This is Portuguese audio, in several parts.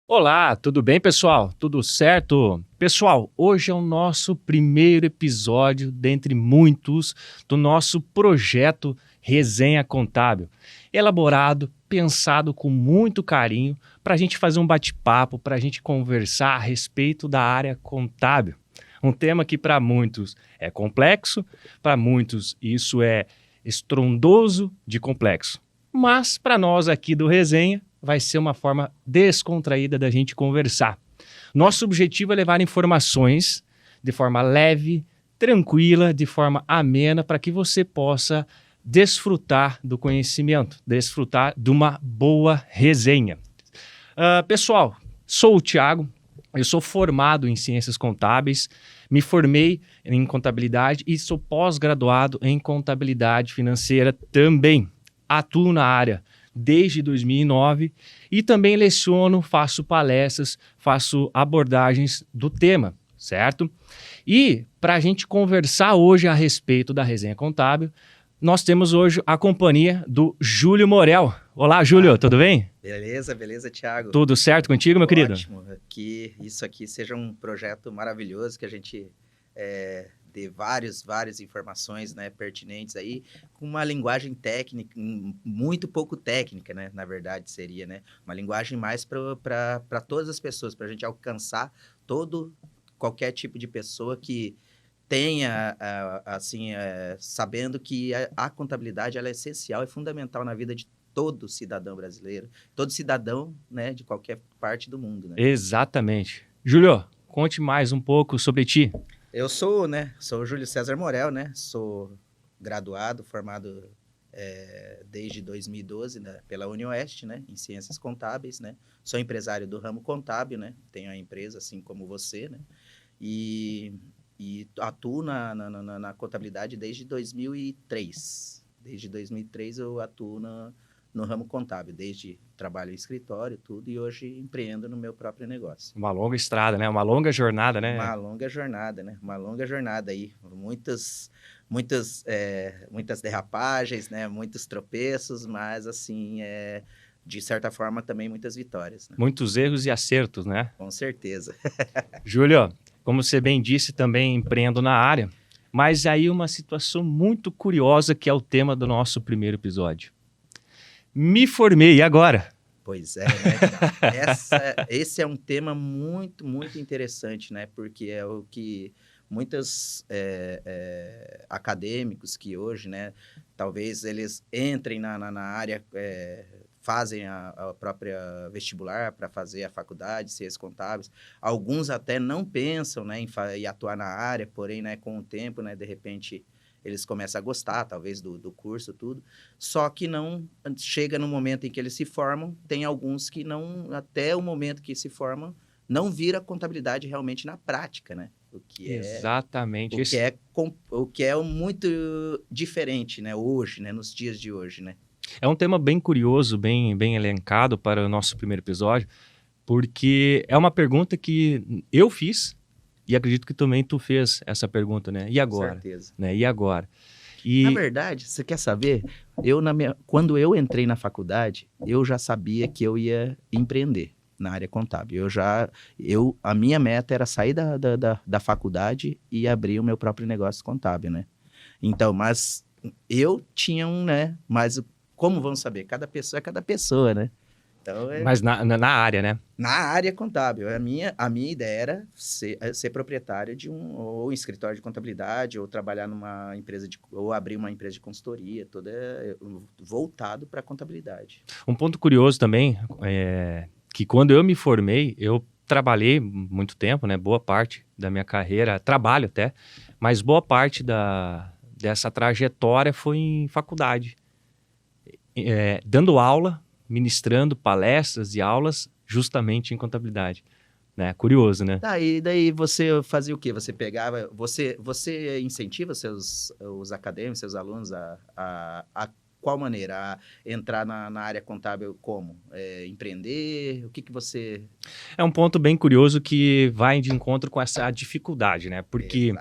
Olá, tudo bem, pessoal? Tudo certo? Pessoal, hoje é o nosso primeiro episódio, dentre muitos, do nosso projeto Resenha Contábil. Elaborado, pensado com muito carinho para a gente fazer um bate-papo, para a gente conversar a respeito da área contábil. Um tema que para muitos é complexo, para muitos isso é estrondoso de complexo. Mas para nós aqui do Resenha, vai ser uma forma descontraída da gente conversar. Nosso objetivo é levar informações de forma leve, tranquila, de forma amena, para que você possa desfrutar do conhecimento, desfrutar de uma boa resenha. Pessoal, sou o Thiago, eu sou formado em Ciências Contábeis, me formei em Contabilidade e sou pós-graduado em Contabilidade Financeira também. Atuo na área desde 2009 e também leciono, faço palestras, faço abordagens do tema, certo? E para a gente conversar hoje a respeito da resenha contábil, nós temos hoje a companhia do Júlio Morel. Olá, Júlio, tudo bem? Beleza, Thiago. Tudo certo contigo, meu querido? Ótimo, que isso aqui seja um projeto maravilhoso, que a gente dê várias informações, né, pertinentes aí, com uma linguagem técnica, muito pouco técnica, né, na verdade seria, né, uma linguagem mais para todas as pessoas, para a gente alcançar qualquer tipo de pessoa que tenha, sabendo que a contabilidade ela é essencial, é fundamental na vida de todo cidadão brasileiro, todo cidadão, né, de qualquer parte do mundo, né? Exatamente. Júlio, conte mais um pouco sobre ti. Eu sou o Júlio César Morel, né? Sou graduado, formado desde 2012, né, pela UniOeste, né, em Ciências Contábeis, né? Sou empresário do ramo contábil, né? Tenho a empresa, assim como você, né? E atuo na contabilidade desde 2003. Desde 2003 eu atuo no ramo contábil, desde trabalho em escritório, tudo, e hoje empreendo no meu próprio negócio. Uma longa estrada, né? Uma longa jornada, né? Uma longa jornada, né? Uma longa jornada aí. Muitas derrapagens, né? Muitos tropeços, mas, assim, de certa forma, também muitas vitórias, né? Muitos erros e acertos, né? Com certeza. Júlio, como você bem disse, também empreendo na área, mas aí uma situação muito curiosa que é o tema do nosso primeiro episódio. Me formei, e agora? Pois é, né? Esse é um tema muito interessante, né? Porque é o que muitos acadêmicos que hoje, né? Talvez eles entrem na área, fazem a própria vestibular para fazer a faculdade, ciências contábeis. Alguns até não pensam, né, em atuar na área, porém, né, com o tempo, né, de repente eles começam a gostar, talvez, do curso, tudo. Só que não chega no momento em que eles se formam, tem alguns que não, até o momento que se formam, não vira contabilidade realmente na prática, né? Exatamente. O que é muito diferente, né, hoje, né, nos dias de hoje, né? É um tema bem curioso, bem elencado para o nosso primeiro episódio, porque é uma pergunta que eu fiz, e acredito que também tu fez essa pergunta, né? E agora? Com certeza. Né? E agora? Na verdade, você quer saber? Quando eu entrei na faculdade, eu já sabia que eu ia empreender na área contábil. A minha meta era sair da faculdade e abrir o meu próprio negócio contábil, né? Então, mas eu tinha né? Mas como vamos saber? Cada pessoa é cada pessoa, né? Então, mas na área, né? Na área contábil. A minha ideia era ser proprietário de ou escritório de contabilidade, ou trabalhar numa empresa ou abrir uma empresa de consultoria, toda voltado para a contabilidade. Um ponto curioso também é que quando eu me formei, eu trabalhei muito tempo, né? Boa parte da minha carreira, trabalho até, mas boa parte dessa trajetória foi em faculdade. Dando aula, ministrando palestras e aulas justamente em contabilidade, né? Curioso, né? Daí você fazia o quê? Você pegava, você incentiva os acadêmicos, seus alunos a qual maneira? A entrar na área contábil como? Empreender? O que você... É um ponto bem curioso que vai de encontro com essa dificuldade, né? Porque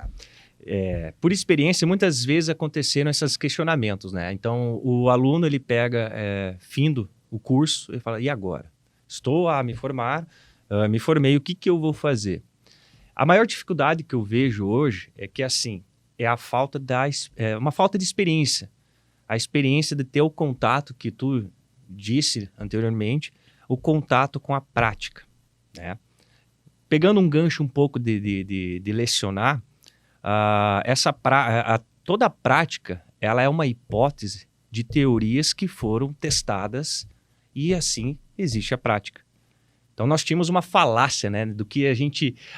por experiência, muitas vezes aconteceram esses questionamentos, né? Então, o aluno, ele pega, findo o curso, e fala, e agora? Estou a me formar, me formei, o que que eu vou fazer? A maior dificuldade que eu vejo hoje é que, assim, é a falta uma falta de experiência. A experiência de ter o contato que tu disse anteriormente, o contato com a prática, né? Pegando um gancho um pouco de lecionar, toda a prática, ela é uma hipótese de teorias que foram testadas e assim existe a prática. Então nós tínhamos uma falácia, né, do que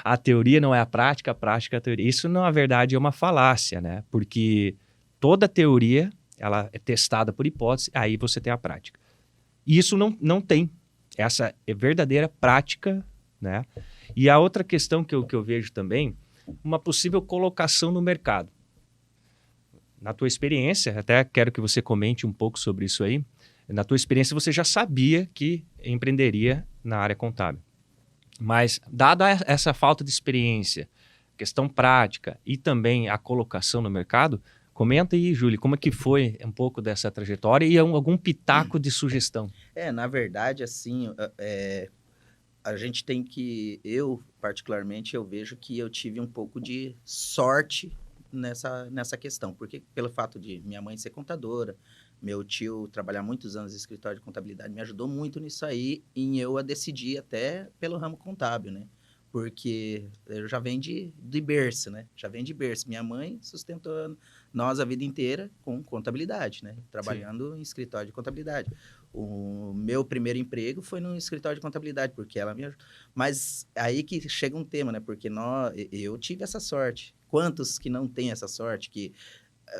a teoria não é a prática é a teoria. Isso na verdade é uma falácia, né, porque toda teoria ela é testada por hipótese, aí você tem a prática. E isso não tem essa verdadeira prática, né? E a outra questão que eu vejo também, uma possível colocação no mercado. Na tua experiência, até quero que você comente um pouco sobre isso aí, na tua experiência você já sabia que empreenderia na área contábil. Mas, dada essa falta de experiência, questão prática e também a colocação no mercado, comenta aí, Júlio, como é que foi um pouco dessa trajetória e algum pitaco de sugestão? Na verdade, assim, a gente tem que... Eu, particularmente, eu vejo que eu tive um pouco de sorte nessa questão. Porque pelo fato de minha mãe ser contadora, meu tio trabalhar muitos anos em escritório de contabilidade, me ajudou muito nisso aí, em eu a decidir até pelo ramo contábil, né? Porque eu já venho de berço, né? Já venho de berço. Minha mãe sustentou nós a vida inteira com contabilidade, né? Trabalhando em escritório de contabilidade. O meu primeiro emprego foi no escritório de contabilidade, porque ela me ajudou. Mas aí que chega um tema, né? Porque eu tive essa sorte. Quantos que não têm essa sorte, que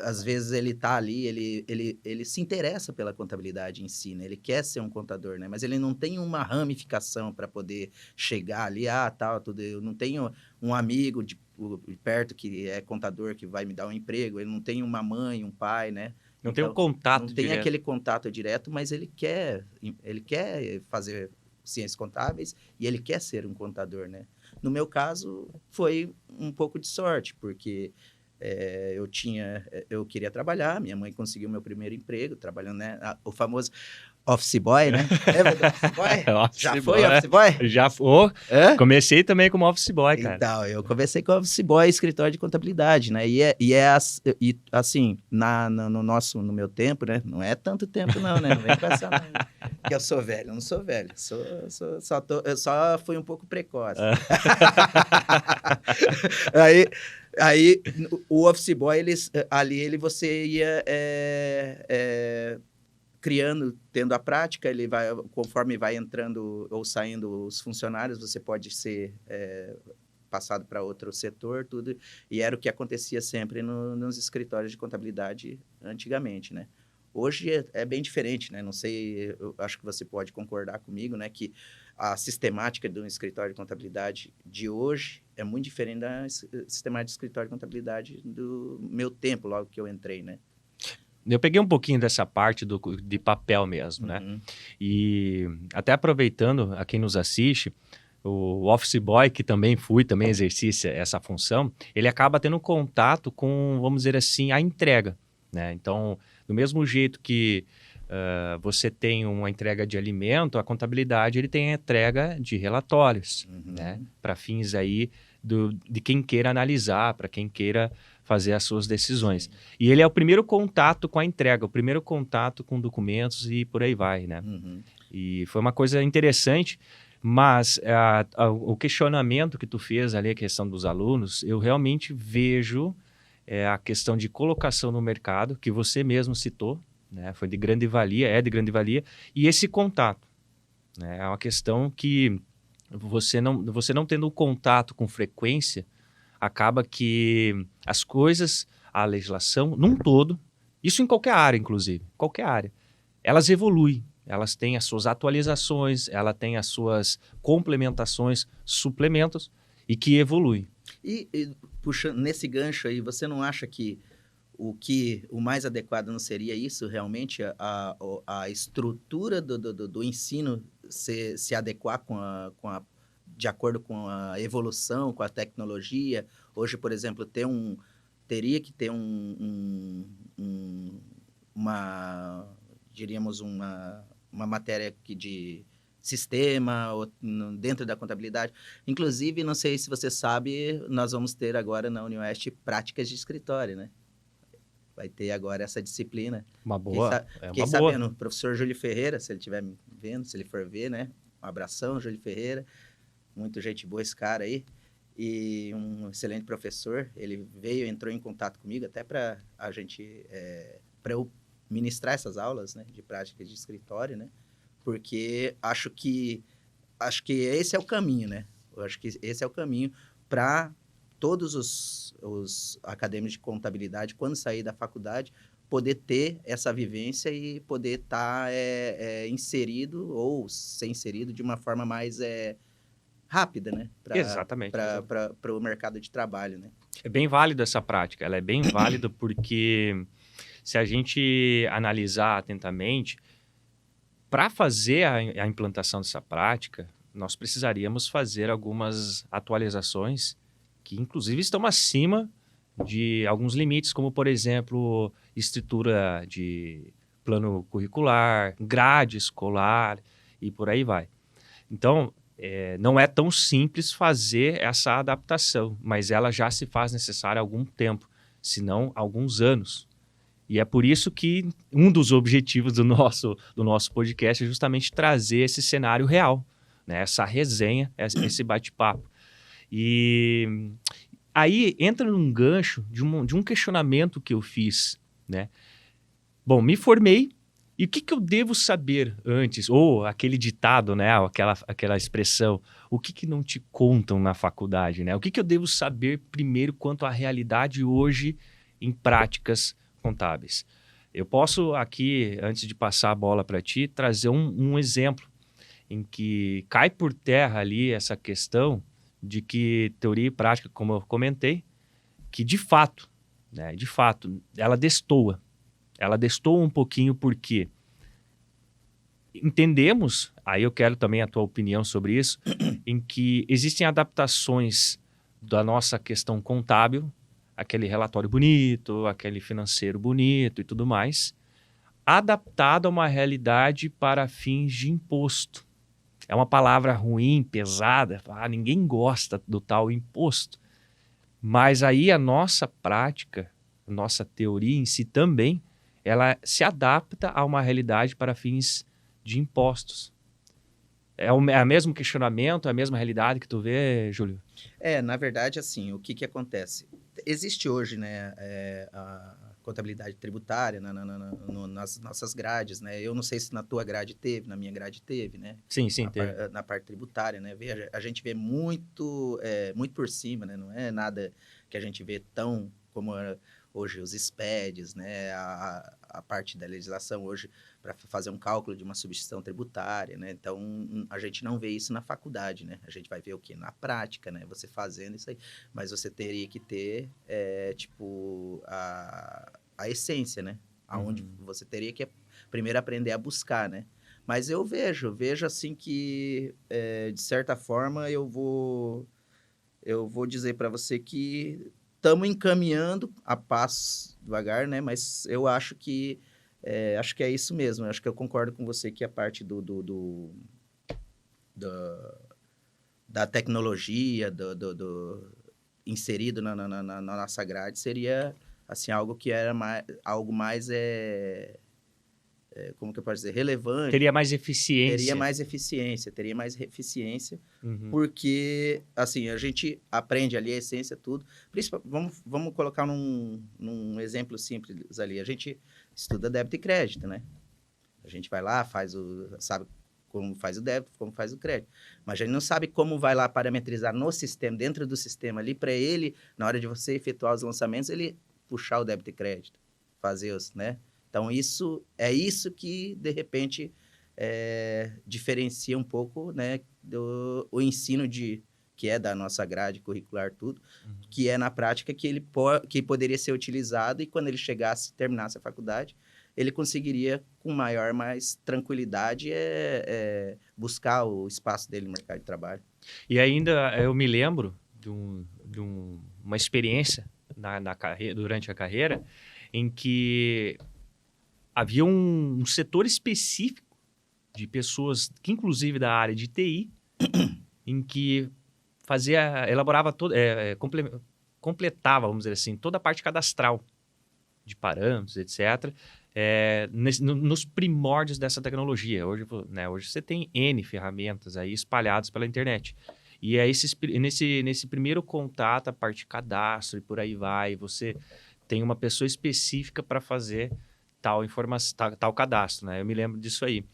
às vezes ele tá ali, ele se interessa pela contabilidade em si, né? Ele quer ser um contador, né? Mas ele não tem uma ramificação para poder chegar ali, tal, tudo. Eu não tenho um amigo de perto que é contador que vai me dar um emprego. Ele não tem uma mãe, um pai, né? Não tem um Então, contato não tem direto. aquele contato direto, mas ele quer fazer ciências contábeis e ele quer ser um contador, né? No meu caso, foi um pouco de sorte, porque eu queria trabalhar, minha mãe conseguiu meu primeiro emprego, trabalhando, né? O famoso office boy, né? Lembra do office boy? Office Já boy, foi office boy? Já foi. Comecei também como office boy, cara. Então, eu comecei com office boy, escritório de contabilidade, né? Assim, no meu tempo, né? Não é tanto tempo não, né? Não vem com essa não, que eu sou velho, eu não sou velho. Eu só fui um pouco precoce. Aí, o office boy, você ia criando, tendo a prática, conforme vai entrando ou saindo os funcionários, você pode ser passado para outro setor, tudo. E era o que acontecia sempre nos escritórios de contabilidade antigamente, né? Hoje é bem diferente, né? Não sei, eu acho que você pode concordar comigo, né? Que a sistemática do escritório de contabilidade de hoje é muito diferente da sistemática de escritório de contabilidade do meu tempo, logo que eu entrei, né? Eu peguei um pouquinho dessa parte de papel mesmo, né? E até aproveitando a quem nos assiste, o office boy, que também exerci essa função, ele acaba tendo contato com, vamos dizer assim, a entrega, né? Então, do mesmo jeito que você tem uma entrega de alimento, a contabilidade ele tem a entrega de relatórios, né? Para fins aí de quem queira analisar, para quem queira fazer as suas decisões. Sim. E ele é o primeiro contato com a entrega, o primeiro contato com documentos e por aí vai, né? E foi uma coisa interessante, mas o questionamento que tu fez ali, a questão dos alunos, eu realmente vejo a questão de colocação no mercado, que você mesmo citou, né? Foi de grande valia, é de grande valia, e esse contato, né? É uma questão que você não tendo um contato com frequência, acaba que as coisas, a legislação, num todo, isso em qualquer área, inclusive, qualquer área, elas evoluem, elas têm as suas atualizações, ela tem as suas complementações, suplementos, e que evoluem. E puxando nesse gancho aí, você não acha que o mais adequado não seria isso, realmente, a estrutura do ensino se adequar de acordo com a evolução, com a tecnologia? Hoje, por exemplo, ter teria que ter diríamos, uma matéria de sistema ou dentro da contabilidade. Inclusive, não sei se você sabe, nós vamos ter agora na UniOeste práticas de escritório, né? Vai ter agora essa disciplina. Uma boa. Fiquei sabendo, o professor Júlio Ferreira, se ele estiver me vendo, se ele for ver, né? Um abração, Júlio Ferreira. Muito gente boa esse cara aí. E um excelente professor. Ele entrou em contato comigo até para a gente, para eu ministrar essas aulas, né? De práticas de escritório, né? Porque acho que esse é o caminho, né? Eu acho que esse é o caminho para todos os acadêmicos de contabilidade, quando sair da faculdade, poder ter essa vivência e poder estar inserido ou ser inserido de uma forma mais rápida, né? Exatamente. Para o mercado de trabalho, né? É bem válido essa prática. Ela é bem válida porque, se a gente analisar atentamente, para fazer a implantação dessa prática, nós precisaríamos fazer algumas atualizações que, inclusive, estão acima de alguns limites, como, por exemplo, estrutura de plano curricular, grade escolar e por aí vai. Então, não é tão simples fazer essa adaptação, mas ela já se faz necessária há algum tempo, se não alguns anos. E é por isso que um dos objetivos do nosso podcast é justamente trazer esse cenário real, né? Essa resenha, esse bate-papo. E aí entra num gancho de um questionamento que eu fiz, né? Bom, me formei, e o que eu devo saber antes? Ou aquele ditado, né? Aquela expressão, o que não te contam na faculdade, né? O que eu devo saber primeiro quanto à realidade hoje em práticas contábeis? Eu posso aqui, antes de passar a bola para ti, trazer um exemplo em que cai por terra ali essa questão de que teoria e prática, como eu comentei, que de fato, ela destoa. Ela destoa um pouquinho porque entendemos, aí eu quero também a tua opinião sobre isso, em que existem adaptações da nossa questão contábil, aquele relatório bonito, aquele financeiro bonito e tudo mais, adaptado a uma realidade para fins de imposto. É uma palavra ruim, pesada, ninguém gosta do tal imposto. Mas aí a nossa prática, a nossa teoria em si também, ela se adapta a uma realidade para fins de impostos. É o mesmo questionamento, é a mesma realidade que tu vê, Júlio? Na verdade, assim, o que acontece? Existe hoje, né, a contabilidade tributária nas nossas grades, né? Eu não sei se na tua grade teve, na minha grade teve, né? Sim, teve. Na parte tributária, né? A gente vê muito por cima, né? Não é nada que a gente vê tão como hoje os SPEDs, né? A parte da legislação hoje para fazer um cálculo de uma substituição tributária, né? Então, a gente não vê isso na faculdade, né? A gente vai ver o quê? Na prática, né? Você fazendo isso aí. Mas você teria que ter, a essência, né? Aonde você teria que primeiro aprender a buscar, né? Mas eu vejo assim que, de certa forma, eu vou dizer para você que estamos encaminhando a passos devagar, né? Mas eu acho que é isso mesmo. Eu acho que eu concordo com você que a parte da tecnologia, inserido na nossa grade seria assim algo que era algo mais como que eu posso dizer, relevante. Teria mais eficiência. Teria mais eficiência, porque, assim, a gente aprende ali a essência, tudo. Vamos colocar num exemplo simples ali. A gente estuda débito e crédito, né? A gente vai lá, sabe como faz o débito, como faz o crédito. Mas a gente não sabe como vai lá parametrizar no sistema, dentro do sistema ali, para ele, na hora de você efetuar os lançamentos, ele puxar o débito e crédito, fazer os, né? Então, isso que, de repente, diferencia um pouco, né, o ensino que é da nossa grade curricular, tudo, que é na prática que poderia ser utilizado e quando ele terminasse a faculdade, ele conseguiria, com mais tranquilidade, buscar o espaço dele no mercado de trabalho. E ainda eu me lembro de uma experiência durante a carreira, em que havia um setor específico de pessoas, que inclusive da área de TI, em que elaborava completava, vamos dizer assim, toda a parte cadastral de parâmetros, etc., nos primórdios dessa tecnologia. Hoje você tem N ferramentas aí espalhadas pela internet. E é nesse primeiro contato, a parte de cadastro e por aí vai, você tem uma pessoa específica para fazer tal informação, tal cadastro, né? Eu me lembro disso aí.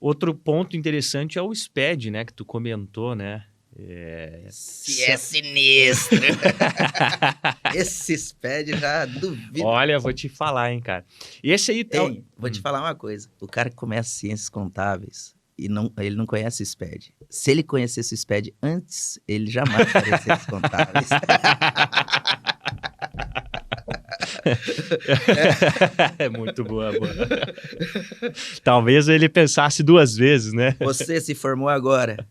Outro ponto interessante é o SPED, né? Que tu comentou, né? Se é sinistro. Esse SPED já duvido. Olha, vou te falar, hein, cara. Esse aí Vou te falar uma coisa. O cara que começa ciências contábeis e ele não conhece o SPED. Se ele conhecesse o SPED antes, ele jamais faria ciências contábeis. É muito boa. Talvez ele pensasse 2 vezes, né? Você se formou agora.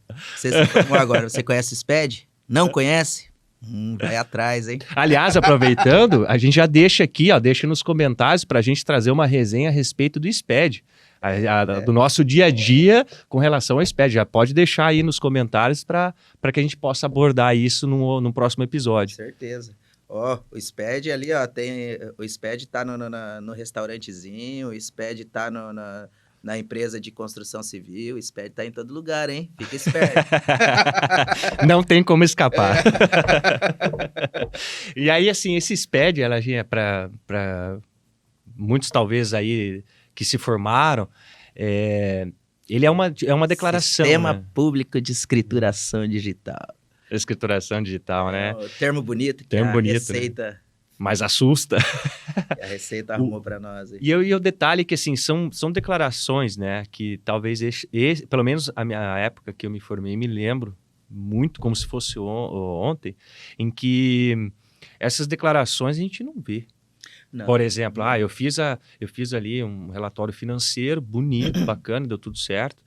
Você conhece o SPED? Não conhece? Vai atrás, hein? Aliás, aproveitando, a gente já deixa aqui, deixa nos comentários para a gente trazer uma resenha a respeito do SPED. Do nosso dia a dia com relação ao SPED. Já pode deixar aí nos comentários para que a gente possa abordar isso no próximo episódio. Com certeza. O SPED ali, o SPED tá no restaurantezinho, o SPED tá na empresa de construção civil, o SPED tá em todo lugar, hein? Fica esperto. Não tem como escapar. E aí, assim, esse SPED, ela é para muitos talvez aí que se formaram, ele é uma declaração. Sistema Público de Escrituração Digital. Escrituração digital, né? O termo bonito. Termo bonito, Receita... Né? Mas assusta. A Receita arrumou para nós. Hein? E o detalhe é que, assim, são declarações, né? Que talvez, pelo menos a minha época que eu me formei, me lembro muito como se fosse ontem, em que essas declarações a gente não vê. Não. Por exemplo, eu fiz ali um relatório financeiro bonito, bacana, deu tudo certo.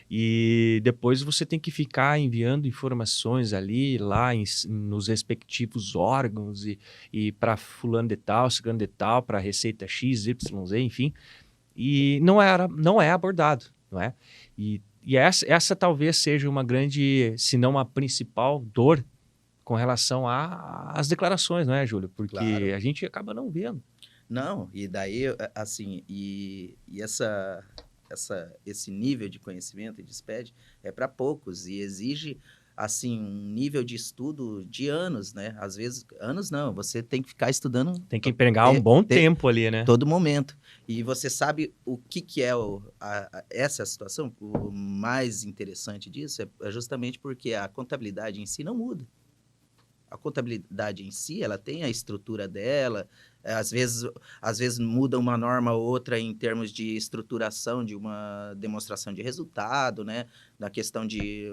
E depois você tem que ficar enviando informações ali, lá nos respectivos órgãos e para fulano de tal, ciclano de tal, para Receita X, Y, Z, enfim. E não é abordado, não é? E essa talvez seja uma grande, se não a principal dor com relação às declarações, não é, Júlio? Porque claro, a gente acaba não vendo. Não, e daí, assim, esse nível de conhecimento de SPED é para poucos e exige, assim, um nível de estudo de anos, né? Às vezes, anos não, você tem que ficar estudando... Tem que empregar um bom tempo ali, né? Todo momento. E você sabe o que é essa situação? O mais interessante disso é justamente porque a contabilidade em si não muda. A contabilidade em si, ela tem a estrutura dela, às vezes muda uma norma ou outra em termos de estruturação de uma demonstração de resultado, né? Na questão de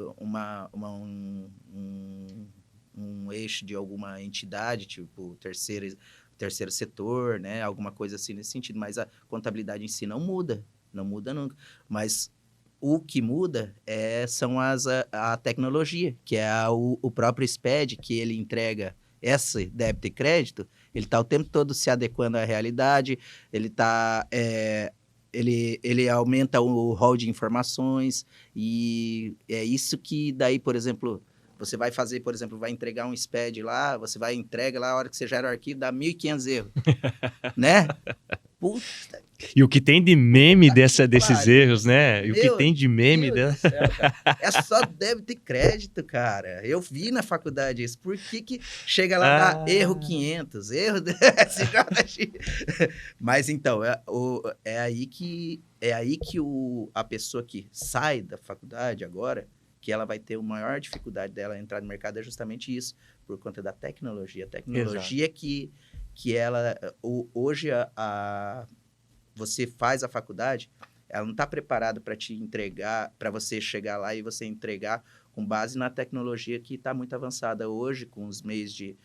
um eixo de alguma entidade, tipo terceiro setor, né? Alguma coisa assim nesse sentido, mas a contabilidade em si não muda nunca. Mas o que muda são a tecnologia, que é o próprio SPED, que ele entrega esse débito e crédito, ele está o tempo todo se adequando à realidade, ele aumenta o rol de informações, e é isso que daí, por exemplo, você vai fazer, por exemplo, vai entregar um SPED lá, você vai entrega lá, a hora que você gera o arquivo, dá 1.500 erros, né? Puta. E o que tem de meme desses erros, né? E o que tem de meme... É só débito e crédito, cara. Eu vi na faculdade isso. Por que chega lá, dá erro 500, erro... Mas então, é aí que a pessoa que sai da faculdade agora, que ela vai ter a maior dificuldade dela entrar no mercado, é justamente isso, por conta da tecnologia. A tecnologia que ela... Hoje, você faz a faculdade, ela não está preparada para te entregar, para você chegar lá e você entregar com base na tecnologia que está muito avançada hoje, com os meios de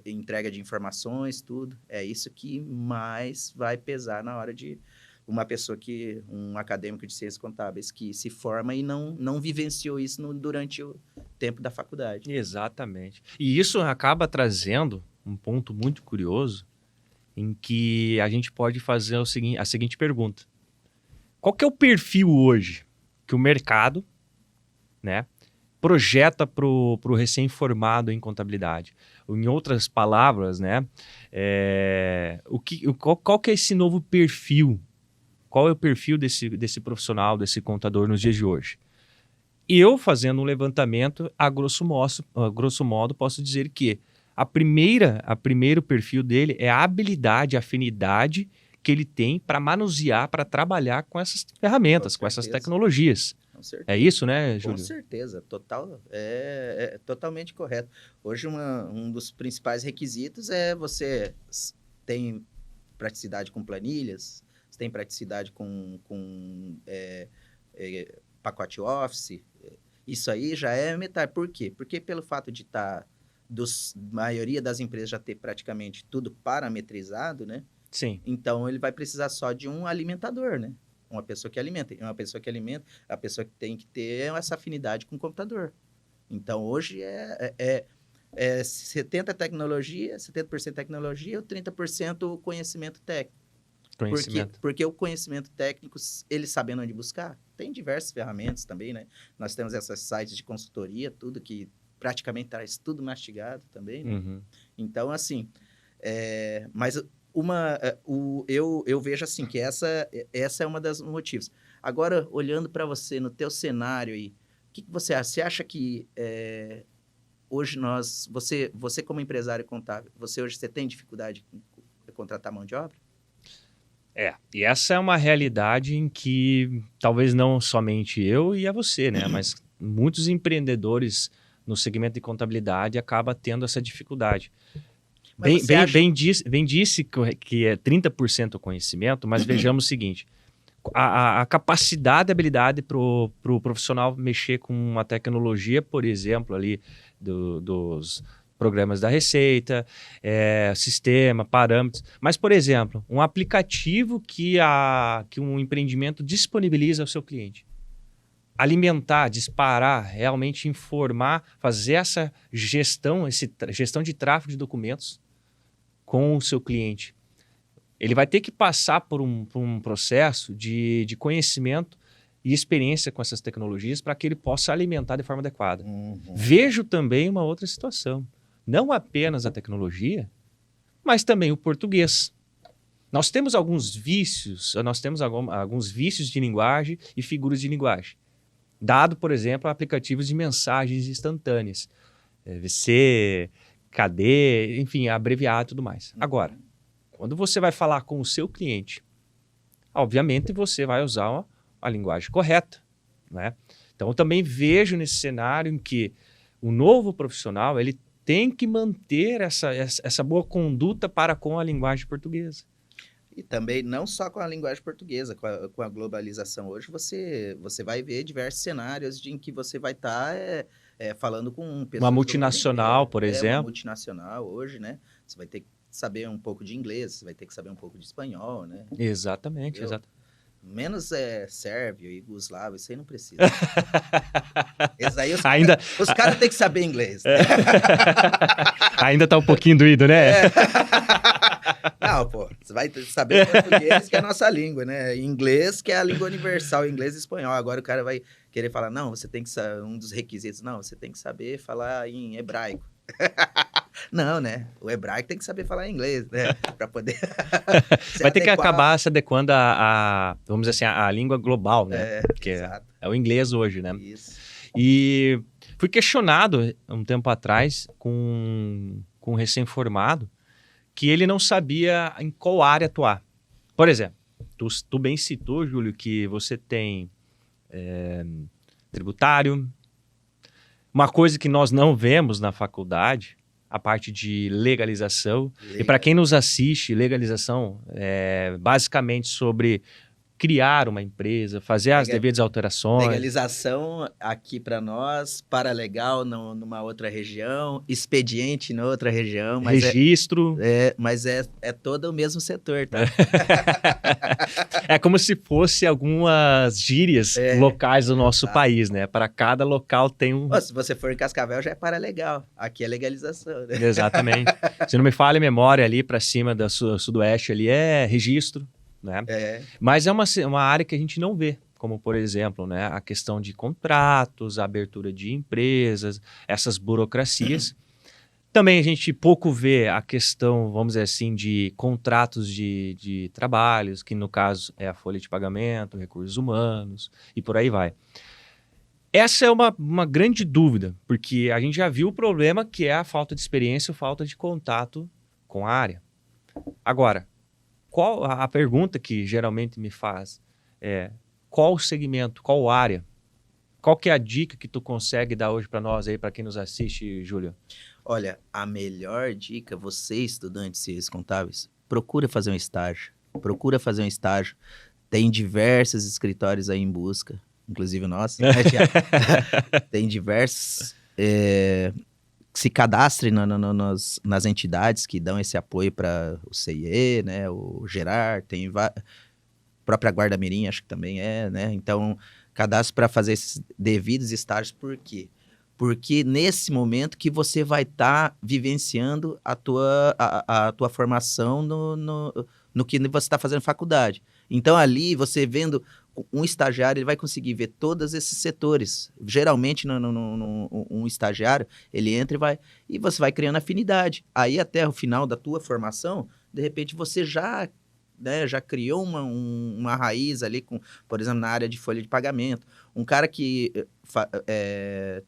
entrega de informações, tudo. É isso que mais vai pesar na hora de um acadêmico de ciências contábeis que se forma e não vivenciou isso durante o tempo da faculdade. Exatamente. E isso acaba trazendo um ponto muito curioso em que a gente pode fazer a seguinte pergunta. Qual que é o perfil hoje que o mercado, né, projeta para o recém-formado em contabilidade? Em outras palavras, né, qual que é esse novo perfil? Qual é o perfil desse profissional, desse contador nos dias de hoje? E eu, fazendo um levantamento, a grosso modo, posso dizer que o primeiro perfil dele é a habilidade, a afinidade que ele tem para manusear, para trabalhar com essas ferramentas, com essas tecnologias. Com certeza. É isso, né, Júlio? Com certeza, é totalmente correto. Hoje, um dos principais requisitos é você tem praticidade com planilhas, você tem praticidade com pacote Office. Isso aí já é metade. Por quê? Porque pelo fato de maioria das empresas já ter praticamente tudo parametrizado, né? Sim. Então, ele vai precisar só de um alimentador, né? Uma pessoa que alimenta. E uma pessoa que alimenta, a pessoa que tem que ter essa afinidade com o computador. Então, hoje é 70% tecnologia ou 30% conhecimento técnico. Porque o conhecimento técnico, ele sabendo onde buscar, tem diversas ferramentas também, né? Nós temos esses sites de consultoria, tudo que praticamente traz tudo mastigado também, né? Uhum. Então, assim, mas eu vejo assim que essa é uma das motivos. Agora, olhando para você, no teu cenário aí, o que você acha? Você acha que hoje você como empresário contábil, você tem dificuldade em contratar mão de obra? E essa é uma realidade em que talvez não somente eu e você, né? Mas muitos empreendedores no segmento de contabilidade acabam tendo essa dificuldade. Bem disse que é 30% o conhecimento, mas vejamos o seguinte, a capacidade e habilidade para o profissional mexer com uma tecnologia, por exemplo, ali dos programas da Receita, sistema, parâmetros. Mas, por exemplo, um aplicativo que um empreendimento disponibiliza ao seu cliente. Alimentar, disparar, realmente informar, fazer essa gestão de tráfego de documentos com o seu cliente. Ele vai ter que passar por um processo de conhecimento e experiência com essas tecnologias para que ele possa alimentar de forma adequada. Uhum. Vejo também uma outra situação. Não apenas a tecnologia, mas também o português. Nós temos alguns vícios de linguagem e figuras de linguagem. Dado, por exemplo, aplicativos de mensagens instantâneas. VC, KD, enfim, abreviado e tudo mais. Agora, quando você vai falar com o seu cliente, obviamente você vai usar a linguagem correta, né? Então, eu também vejo nesse cenário em que o novo profissional ele tem que manter essa boa conduta para com a linguagem portuguesa. E também, não só com a linguagem portuguesa, com a globalização. Hoje você vai ver diversos cenários em que você vai estar falando com pessoas... Uma multinacional, por exemplo. Uma multinacional hoje, né? Você vai ter que saber um pouco de inglês, você vai ter que saber um pouco de espanhol, né? Exatamente, exatamente. Menos sérvio e yugoslavo, isso aí não precisa. Esse aí os caras têm que saber inglês. Né? Ainda tá um pouquinho doído, né? Não, pô, você vai saber português, que é a nossa língua, né? Inglês, que é a língua universal, inglês e espanhol. Agora o cara vai querer falar, não, você tem que saber, um dos requisitos, não, você tem que saber falar em hebraico. Não, né? O hebraico tem que saber falar inglês, né? Para poder... Vai ter que acabar se adequando vamos dizer assim, a língua global, né? Que é o inglês hoje, né? Isso. E fui questionado um tempo atrás com um recém-formado que ele não sabia em qual área atuar. Por exemplo, tu bem citou, Júlio, que você tem tributário. Uma coisa que nós não vemos na faculdade, a parte de legalização. E para quem nos assiste, legalização é basicamente sobre criar uma empresa, fazer as devidas alterações. Legalização aqui para nós, paralegal numa outra região, expediente em outra região. Mas registro. Mas é todo o mesmo setor, tá? É como se fosse algumas gírias locais do nosso país, né? Para cada local tem um... Se você for em Cascavel, já é paralegal. Aqui é legalização, né? Exatamente. Se não me falha a memória, ali para cima da sudoeste ali é registro, né? Mas é uma área que a gente não vê, como por exemplo, né, a questão de contratos, a abertura de empresas, essas burocracias. Também a gente pouco vê a questão, vamos dizer assim, de contratos de trabalhos, que no caso é a folha de pagamento, recursos humanos e por aí vai. Essa é uma grande dúvida, porque a gente já viu o problema que é a falta de experiência, a falta de contato com a área. Agora, qual a pergunta que geralmente me faz é qual segmento, qual área, qual que é a dica que tu consegue dar hoje para nós aí, para quem nos assiste, Júlio? Olha, a melhor dica, você estudante de ciências contábeis, procura fazer um estágio. Tem diversos escritórios aí em busca, inclusive o nosso, né, Thiago? Tem diversos... se cadastre nas entidades que dão esse apoio para o CIE, né, o Gerar, tem a própria Guarda Mirim, acho que também né? Então, cadastre para fazer esses devidos estágios, por quê? Porque nesse momento que você vai estar vivenciando a tua formação no que você está fazendo faculdade. Então, ali, você vendo um estagiário, ele vai conseguir ver todos esses setores. Geralmente, um estagiário, ele entra e você vai criando afinidade. Aí, até o final da tua formação, de repente, você já criou uma raiz ali, por exemplo, na área de folha de pagamento. Um cara que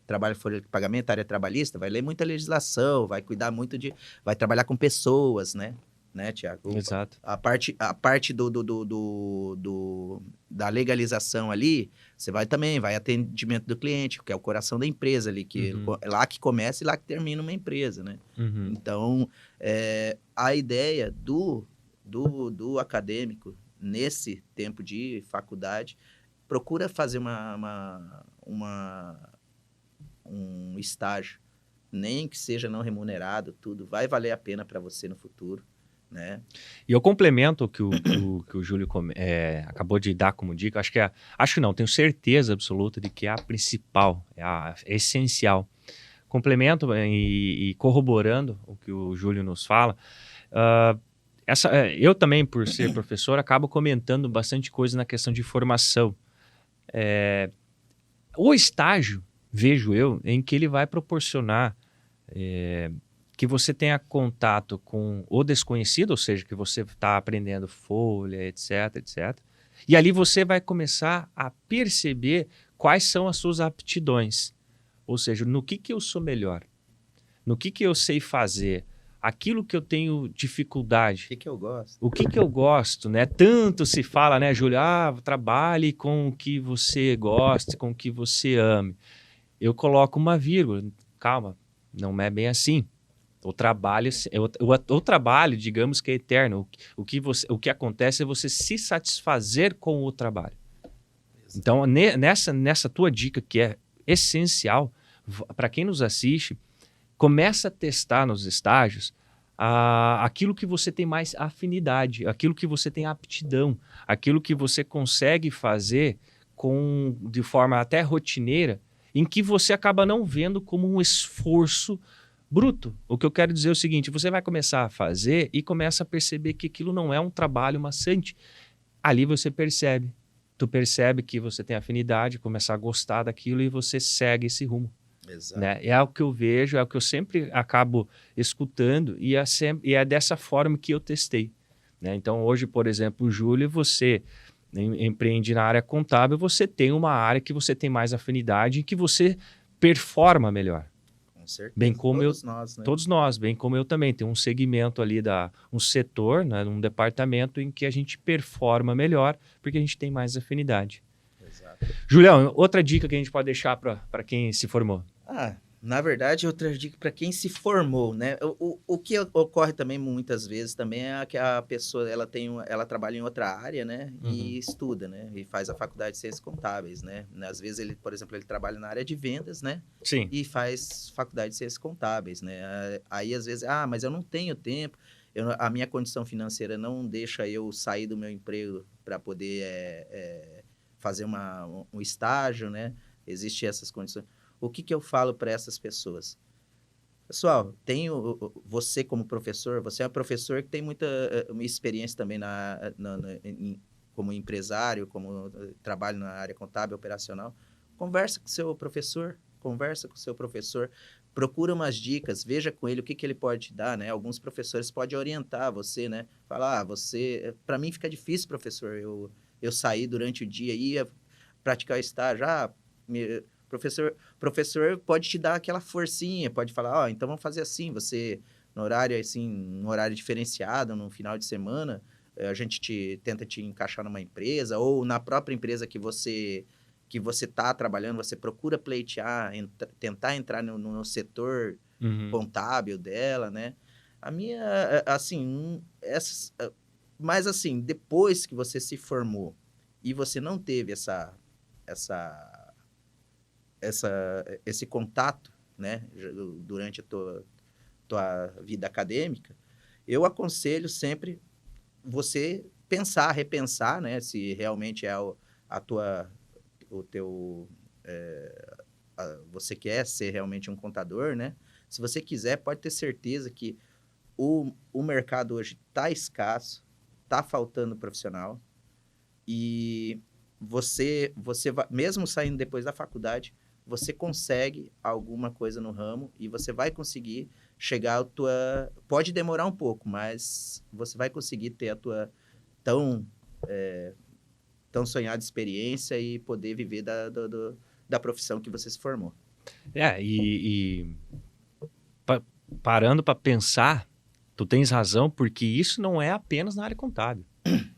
trabalha em folha de pagamento, área trabalhista, vai ler muita legislação, vai cuidar muito vai trabalhar com pessoas, né, Tiago? Exato. A parte da legalização ali, você vai atendimento do cliente, que é o coração da empresa ali, que é lá que começa e lá que termina uma empresa, né? Então, a ideia do acadêmico, nesse tempo de faculdade, procura fazer um estágio, nem que seja não remunerado, tudo vai valer a pena para você no futuro, né? E eu complemento o que o Júlio acabou de dar como dica. Acho que não, tenho certeza absoluta de que é a principal, é essencial. Complemento e corroborando o que o Júlio nos fala, eu também, por ser professor, acabo comentando bastante coisa na questão de formação. O estágio, vejo eu, em que ele vai proporcionar que você tenha contato com o desconhecido, ou seja, que você está aprendendo folha, etc, etc. E ali você vai começar a perceber quais são as suas aptidões. Ou seja, no que eu sou melhor, no que eu sei fazer, aquilo que eu tenho dificuldade. O que eu gosto? O que eu gosto, né? Tanto se fala, né, Júlio? Trabalhe com o que você goste, com o que você ame. Eu coloco uma vírgula. Calma, não é bem assim. O trabalho, digamos que é eterno. O que acontece é você se satisfazer com o trabalho. Exato. Então, nessa tua dica, que é essencial, para quem nos assiste, começa a testar nos estágios aquilo que você tem mais afinidade, aquilo que você tem aptidão, aquilo que você consegue fazer de forma até rotineira, em que você acaba não vendo como um esforço bruto. O que eu quero dizer é o seguinte: você vai começar a fazer e começa a perceber que aquilo não é um trabalho maçante. Ali você percebe. Tu percebe que você tem afinidade, começa a gostar daquilo e você segue esse rumo. Exato. Né? É o que eu vejo, é o que eu sempre acabo escutando e é dessa forma que eu testei. Né? Então, hoje, por exemplo, Júlio, você empreende na área contábil, você tem uma área que você tem mais afinidade e que você performa melhor. Com certeza. Bem como nós, né? Todos nós, bem como eu também. Tem um segmento ali, um setor, né, um departamento em que a gente performa melhor porque a gente tem mais afinidade. Exato. Julião, outra dica que a gente pode deixar para quem se formou? Na verdade, outra dica para quem se formou, né? O que ocorre também muitas vezes também é que a pessoa ela trabalha em outra área, né? E estuda, né? E faz a faculdade de ciências contábeis, né? Às vezes ele, por exemplo, ele trabalha na área de vendas, né? Sim. E faz faculdade de ciências contábeis, né? Aí às vezes, mas eu não tenho tempo, a minha condição financeira não deixa eu sair do meu emprego para poder fazer um estágio, né? Existem essas condições. O que eu falo para essas pessoas? Pessoal, você como professor, você é um professor que tem muita experiência também como empresário, como trabalho na área contábil, operacional. Conversa com o seu professor, procura umas dicas, veja com ele o que ele pode te dar, né? Alguns professores podem orientar você, né? Falar, para mim fica difícil, professor, eu sair durante o dia e ia praticar o estágio, professor pode te dar aquela forcinha, pode falar, então vamos fazer assim, você, no horário assim, um horário diferenciado, no final de semana, a gente tenta te encaixar numa empresa, ou na própria empresa que você está trabalhando, você procura pleitear, tentar entrar no setor contábil dela, né? A minha, assim, mas assim, depois que você se formou e você não teve esse contato, né, durante a tua vida acadêmica, eu aconselho sempre você repensar, né, se realmente é você quer ser realmente um contador, né? Se você quiser, pode ter certeza que o mercado hoje está escasso, está faltando profissional, e você vai, mesmo saindo depois da faculdade, você consegue alguma coisa no ramo e você vai conseguir chegar pode demorar um pouco, mas você vai conseguir ter a tua tão sonhada experiência e poder viver da profissão que você se formou. Parando para pensar, tu tens razão, porque isso não é apenas na área contábil.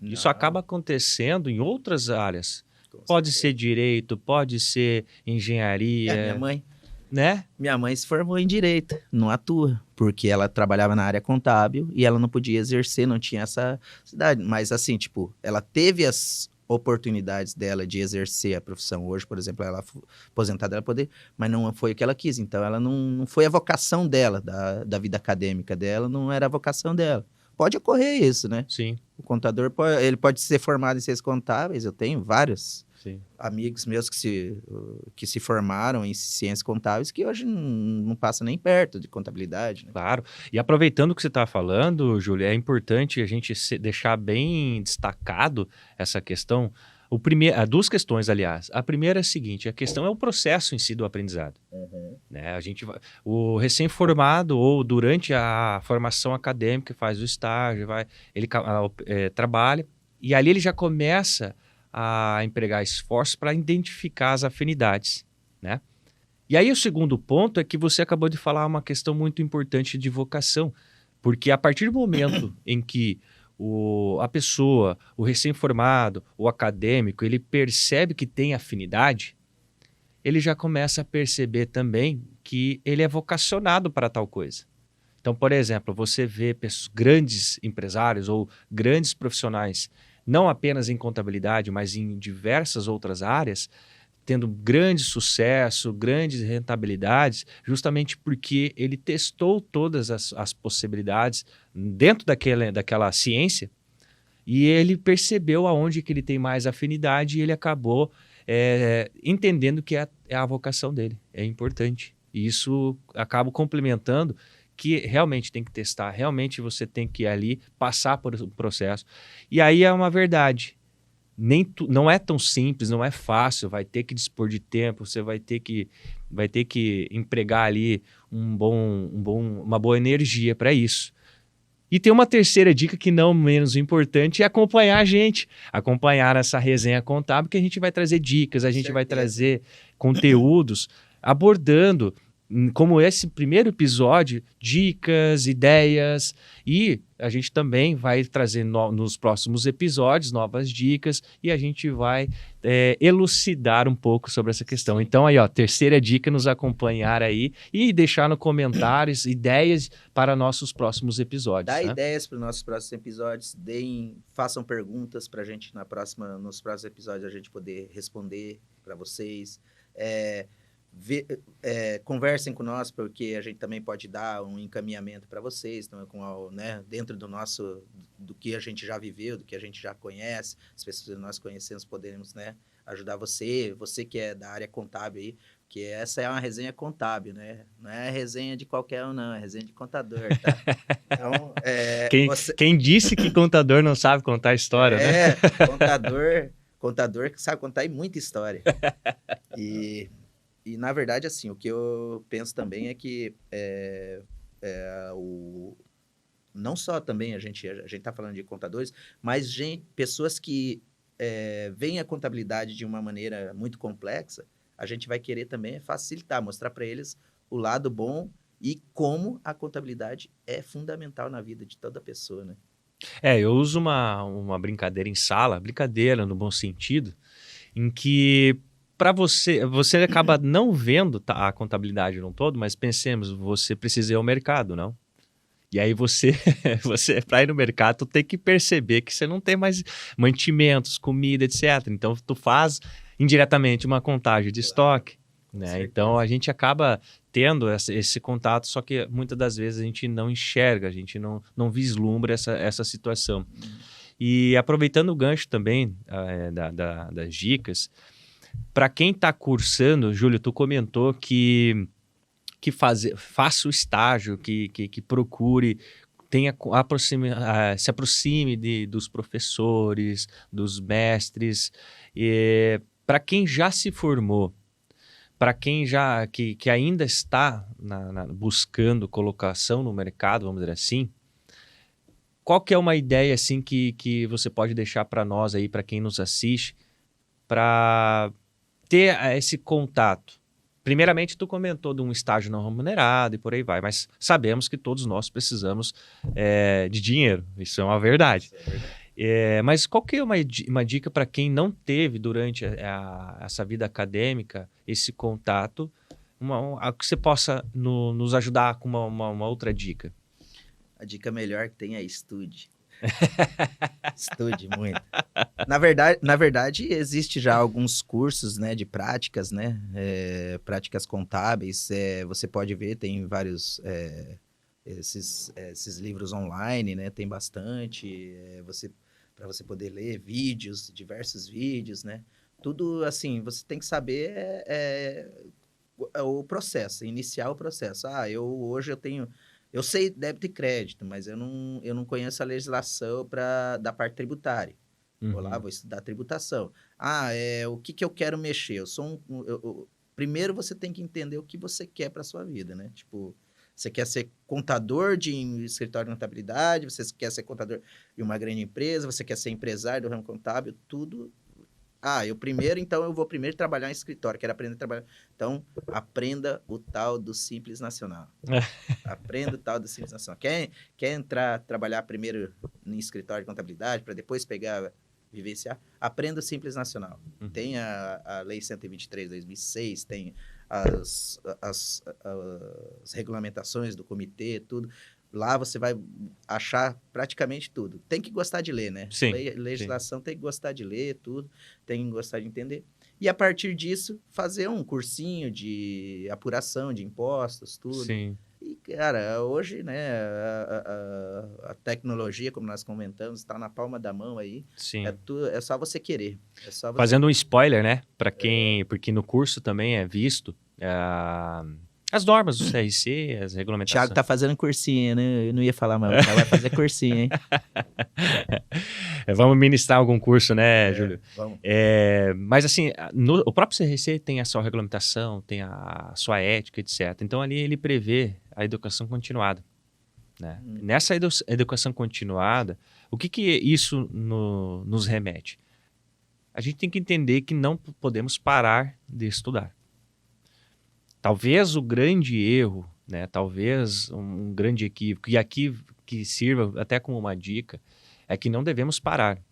Não. Isso acaba acontecendo em outras áreas. Pode ser direito, pode ser engenharia. Minha mãe. Né? Minha mãe se formou em direito, não atua, porque ela trabalhava na área contábil e ela não podia exercer, não tinha essa cidade. Mas assim, tipo, ela teve as oportunidades dela de exercer a profissão. Hoje, por exemplo, ela aposentada, ela poder, mas não foi o que ela quis. Então, ela não foi a vocação dela, da vida acadêmica dela, não era a vocação dela. Pode ocorrer isso, né? Sim. O contador ele pode ser formado em ciências contábeis. Eu tenho vários amigos meus que se formaram em ciências contábeis que hoje não passa nem perto de contabilidade. Né? Claro. E aproveitando o que você está falando, Júlio, é importante a gente deixar bem destacado essa questão. Duas questões, aliás. A primeira é a seguinte: a questão é o processo em si do aprendizado. Né? O recém-formado ou durante a formação acadêmica faz o estágio, ele trabalha e ali ele já começa a empregar esforços para identificar as afinidades. Né? E aí o segundo ponto é que você acabou de falar uma questão muito importante de vocação, porque a partir do momento em que a pessoa, o recém-formado, o acadêmico, ele percebe que tem afinidade, ele já começa a perceber também que ele é vocacionado para tal coisa. Então, por exemplo, você vê grandes empresários ou grandes profissionais, não apenas em contabilidade, mas em diversas outras áreas, tendo grande sucesso, grandes rentabilidades, justamente porque ele testou todas as possibilidades dentro daquela ciência e ele percebeu aonde que ele tem mais afinidade e ele acabou entendendo que é a vocação dele, é importante. E isso acaba complementando que realmente tem que testar, realmente você tem que ir ali, passar por um processo. E aí é uma verdade. Não é tão simples, não é fácil, vai ter que dispor de tempo, você vai ter que empregar ali uma boa energia para isso. E tem uma terceira dica que não menos importante, é acompanhar a gente, acompanhar essa resenha contábil, que a gente vai trazer dicas, a gente vai trazer conteúdos abordando como esse primeiro episódio, dicas, ideias, e a gente também vai trazer nos próximos episódios novas dicas e a gente vai elucidar um pouco sobre essa questão. Então aí, ó, terceira dica, nos acompanhar aí e deixar nos comentários ideias para nossos próximos episódios. Dá né? ideias para os nossos próximos episódios, façam perguntas para a gente nos próximos episódios a gente poder responder para vocês. Conversem com nós, porque a gente também pode dar um encaminhamento para vocês, então, né, dentro do que a gente já viveu, do que a gente já conhece, as pessoas que nós conhecemos, podemos, né, ajudar você que é da área contábil aí, porque essa é uma resenha contábil, né? Não é resenha de qualquer um, não, é resenha de contador, tá? Então, quem disse que contador não sabe contar história, né? Contador que sabe contar muita história. E, na verdade, assim, o que eu penso também é que não só também a gente está falando de contadores, mas pessoas que veem a contabilidade de uma maneira muito complexa, a gente vai querer também facilitar, mostrar para eles o lado bom e como a contabilidade é fundamental na vida de toda pessoa, né? Eu uso uma brincadeira em sala, brincadeira no bom sentido, em que para você acaba não vendo a contabilidade no todo, mas pensemos, você precisa ir ao mercado, não? E aí você para ir no mercado, tu tem que perceber que você não tem mais mantimentos, comida, etc. Então, tu faz indiretamente uma contagem de estoque, né? Então, a gente acaba tendo esse contato, só que muitas das vezes a gente não enxerga, a gente não vislumbra essa situação. E aproveitando o gancho também das dicas, para quem está cursando, Júlio, tu comentou que faça o estágio, que procure, se aproxime dos professores, dos mestres. Para quem já se formou, para quem que ainda está buscando colocação no mercado, vamos dizer assim, qual que é uma ideia assim que você pode deixar para nós aí, para quem nos assiste, para ter esse contato? Primeiramente, tu comentou de um estágio não remunerado e por aí vai, mas sabemos que todos nós precisamos de dinheiro, isso é uma verdade. Isso é verdade. Mas qual que é uma dica para quem não teve durante essa vida acadêmica esse contato, que você possa nos ajudar com uma outra dica? A dica melhor que tem é estude. Estude muito. Na verdade, existe já alguns cursos, né, de práticas, né, práticas contábeis. Você pode ver, tem vários esses livros online, né, tem bastante. Para você poder ler diversos vídeos, né. Tudo assim, você tem que saber o processo, iniciar o processo. Hoje eu sei débito e crédito, mas eu não conheço a legislação da parte tributária. Vou lá, vou estudar tributação. O que eu quero mexer? Primeiro você tem que entender o que você quer para sua vida, né? Tipo, você quer ser contador de escritório de contabilidade, você quer ser contador de uma grande empresa, você quer ser empresário do ramo contábil, tudo. Eu vou primeiro trabalhar em escritório, quero aprender a trabalhar. Então, aprenda o tal do Simples Nacional. Aprenda o tal do Simples Nacional. Quer trabalhar primeiro em escritório de contabilidade, para depois vivenciar? Aprenda o Simples Nacional. Tem a Lei 123/2006, tem as regulamentações do comitê, tudo. Lá você vai achar praticamente tudo. Tem que gostar de ler, né? Sim, legislação tem que gostar de ler tudo, tem que gostar de entender. E a partir disso, fazer um cursinho de apuração de impostos, tudo. Sim. E, cara, hoje, né, a tecnologia, como nós comentamos, está na palma da mão aí. Sim. É só você querer. Fazendo um spoiler, né? Para quem... Porque no curso também é visto... as normas do CRC, as regulamentações. Thiago tá fazendo cursinho, né? Eu não ia falar, mas o Thiago vai fazer cursinho, hein? Vamos ministrar algum curso, né, Júlio? Vamos. Mas assim, o próprio CRC tem a sua regulamentação, tem a sua ética, etc. Então ali ele prevê a educação continuada. Né? Nessa educação continuada, o que isso nos remete? A gente tem que entender que não podemos parar de estudar. Talvez o grande erro, né? Talvez um grande equívoco, e aqui que sirva até como uma dica, é que não devemos parar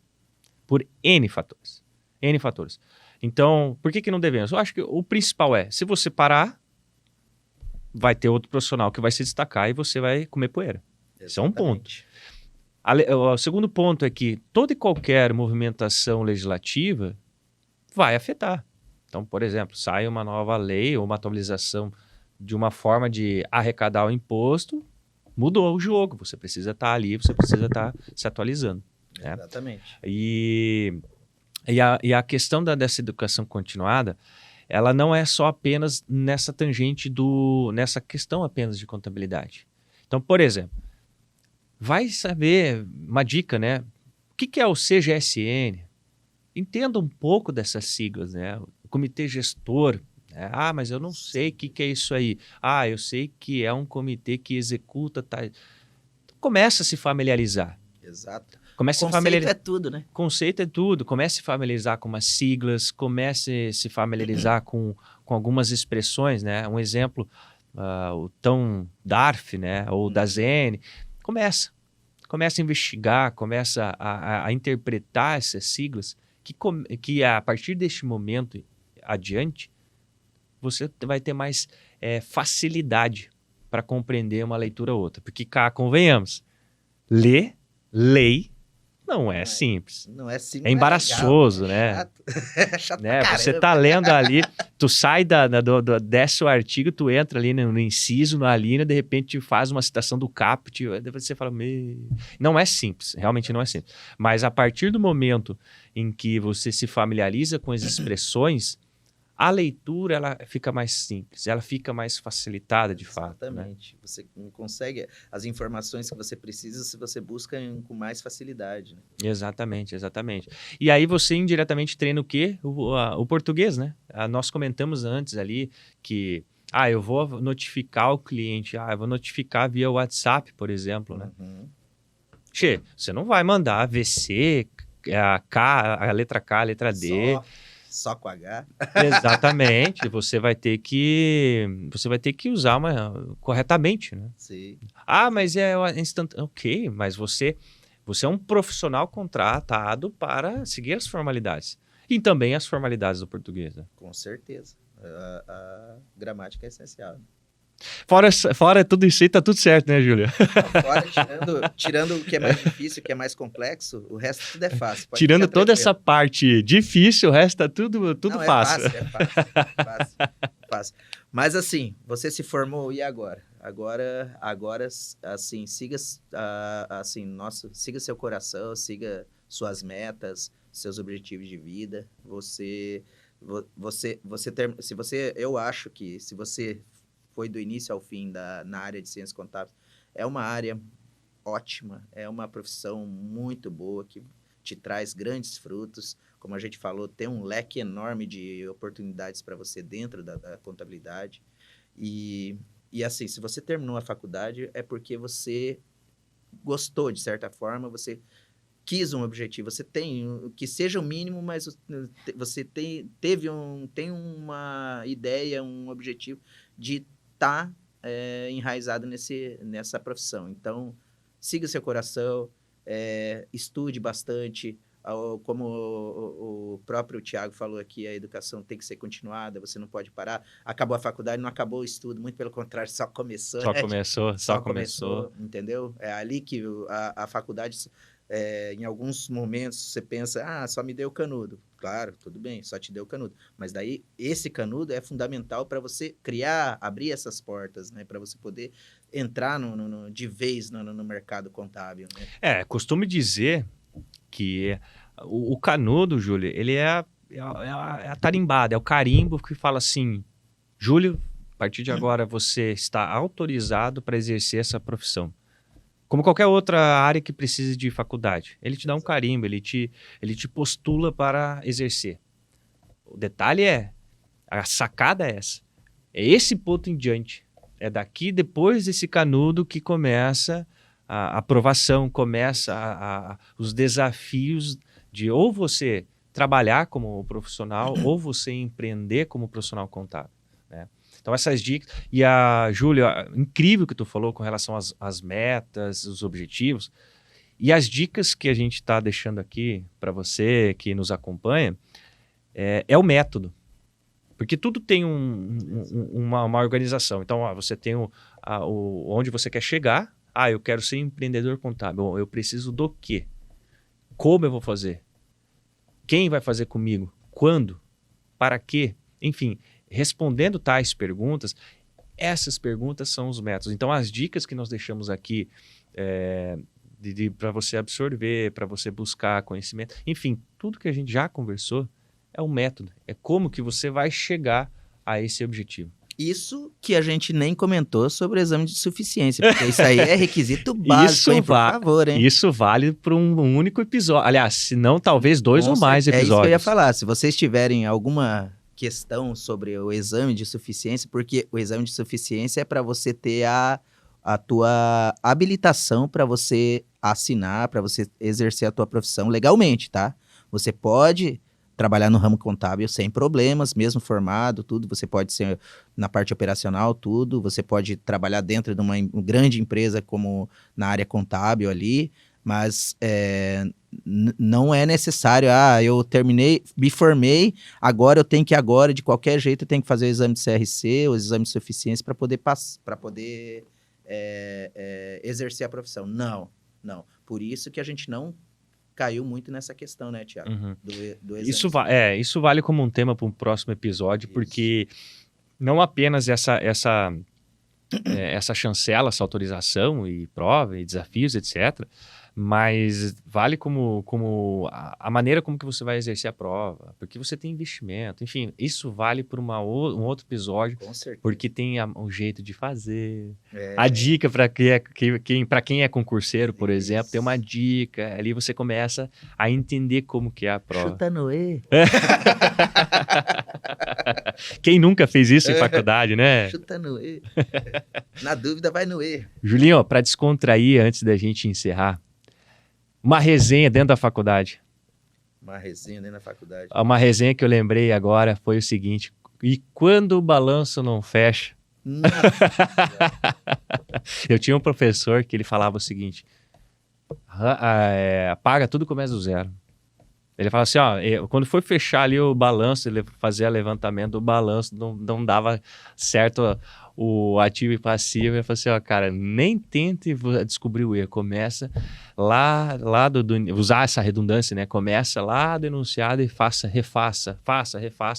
por N fatores. N fatores. Então, por que não devemos? Eu acho que o principal é, se você parar, vai ter outro profissional que vai se destacar e você vai comer poeira. Esse é um ponto. O segundo ponto é que toda e qualquer movimentação legislativa vai afetar. Então, por exemplo, sai uma nova lei ou uma atualização de uma forma de arrecadar o imposto, mudou o jogo. Você precisa estar ali, você precisa estar se atualizando. Né? Exatamente. E a questão dessa educação continuada, ela não é só apenas nessa tangente nessa questão apenas de contabilidade. Então, por exemplo, vai saber, uma dica, né? O que é o CGSN? Entenda um pouco dessas siglas, né? O comitê gestor. Né? Ah, mas eu não sei o que é isso aí. Ah, eu sei que é um comitê que executa... Começa a se familiarizar. Exato. Conceito é tudo, né? Conceito é tudo. Comece a se familiarizar com umas siglas, comece a se familiarizar com algumas expressões, né? Um exemplo, o tão DARF, né? Ou da ZN. Começa a investigar, começa a interpretar essas siglas, que a partir deste momento adiante, você vai ter mais facilidade para compreender uma leitura ou outra. Porque cá, convenhamos, lei, não é simples. Não é simples. É embaraçoso, né? né? Chato. É chato né? pra Você caramba. tá lendo ali, tu sai desce o artigo, tu entra ali no inciso, na linha, de repente faz uma citação do caput, depois você fala, não é simples, realmente não é simples. Mas a partir do momento em que você se familiariza com as expressões, a leitura ela fica mais simples, ela fica mais facilitada de fato. Exatamente. Né? Você consegue as informações que você precisa se você busca com mais facilidade. Né? Exatamente. E aí você indiretamente treina o quê? O português, né? Nós comentamos antes ali que eu vou notificar o cliente, eu vou notificar via WhatsApp, por exemplo. Né? Você não vai mandar VC, a letra K, a letra D... Só com H. Exatamente. Você vai ter que usar corretamente, né? Sim. Mas é instantâneo. Ok, mas você é um profissional contratado para seguir as formalidades. E também as formalidades do português. Né? Com certeza. A gramática é essencial. Fora tudo isso aí, tá tudo certo, né, Júlia? Fora, tirando o que é mais difícil, o que é mais complexo, o resto tudo é fácil. Tirando toda essa parte difícil, o resto tá tudo fácil. É fácil. Mas assim, você se formou e agora? Agora, assim, siga seu coração, siga suas metas, seus objetivos de vida. Eu acho que se você foi do início ao fim na área de ciências contábeis, é uma área ótima, é uma profissão muito boa, que te traz grandes frutos. Como a gente falou, tem um leque enorme de oportunidades para você dentro da contabilidade. E assim, se você terminou a faculdade, é porque você gostou, de certa forma, você quis um objetivo, você tem, que seja o mínimo, mas você tem uma ideia, um objetivo de estar enraizado nessa profissão. Então, siga seu coração, estude bastante. Como o próprio Tiago falou aqui, a educação tem que ser continuada, você não pode parar. Acabou a faculdade, não acabou o estudo, muito pelo contrário, só começou. Só começou. Entendeu? É ali que a faculdade... em alguns momentos você pensa, só me deu canudo. Claro, tudo bem, só te deu canudo. Mas daí, esse canudo é fundamental para você abrir essas portas, né? Para você poder entrar de vez no mercado contábil. Né? Costumo dizer que o canudo, Júlio, ele é a tarimbada, é o carimbo que fala assim, Júlio, a partir de agora você está autorizado para exercer essa profissão. Como qualquer outra área que precise de faculdade. Ele te dá um carimbo, ele te postula para exercer. O detalhe a sacada é essa. É esse ponto em diante. É daqui, depois desse canudo, que começa a aprovação, começa os desafios de ou você trabalhar como profissional ou você empreender como profissional contábil. Né? Então, essas dicas. E a Júlia, incrível que tu falou com relação às metas, os objetivos. E as dicas que a gente está deixando aqui para você que nos acompanha é o método. Porque tudo tem uma organização. Então, você tem onde você quer chegar. Eu quero ser empreendedor contábil. Bom, eu preciso do quê? Como eu vou fazer? Quem vai fazer comigo? Quando? Para quê? Enfim, respondendo tais perguntas, essas perguntas são os métodos. Então, as dicas que nós deixamos aqui para você absorver, para você buscar conhecimento, enfim, tudo que a gente já conversou é um método. É como que você vai chegar a esse objetivo. Isso que a gente nem comentou sobre o exame de suficiência, porque isso aí é requisito básico, hein, por favor, hein? Isso vale para um único episódio. Aliás, se não, talvez 2 ou mais episódios. É isso que eu ia falar. Se vocês tiverem alguma questão sobre o exame de suficiência, porque o exame de suficiência é para você ter a tua habilitação para você assinar, para você exercer a tua profissão legalmente, tá? Você pode trabalhar no ramo contábil sem problemas, mesmo formado, tudo. Você pode ser na parte operacional, tudo. Você pode trabalhar dentro de uma grande empresa como na área contábil ali, mas não é necessário. Eu terminei, me formei, agora eu tenho que de qualquer jeito, eu tenho que fazer o exame de CRC, o exame de suficiência para poder exercer a profissão. Não. Por isso que a gente não caiu muito nessa questão, né, Thiago? Uhum. Do exame. Isso vale como um tema para um próximo episódio, porque não apenas essa chancela, essa autorização e prova e desafios, etc., mas vale como a maneira como que você vai exercer a prova, porque você tem investimento, enfim, isso vale por um outro episódio, com certeza. Porque tem um jeito de fazer, a dica para quem é concurseiro, por exemplo, tem uma dica, ali você começa a entender como que é a prova. Chuta no E. Quem nunca fez isso em faculdade, né? Chuta no E. Na dúvida, vai no E. Julinho, para descontrair, antes da gente encerrar, uma resenha dentro da faculdade. Uma resenha dentro da faculdade. Uma resenha que eu lembrei agora foi o seguinte: e quando o balanço não fecha? Eu tinha um professor que ele falava o seguinte: apaga tudo, começa do zero. Ele falava assim, quando foi fechar ali o balanço, ele fazia levantamento do balanço, não dava certo o ativo e passivo. Ele falou assim, cara, nem tente descobrir o erro, começa lá usar essa redundância, né? Começa lá do enunciado e refaça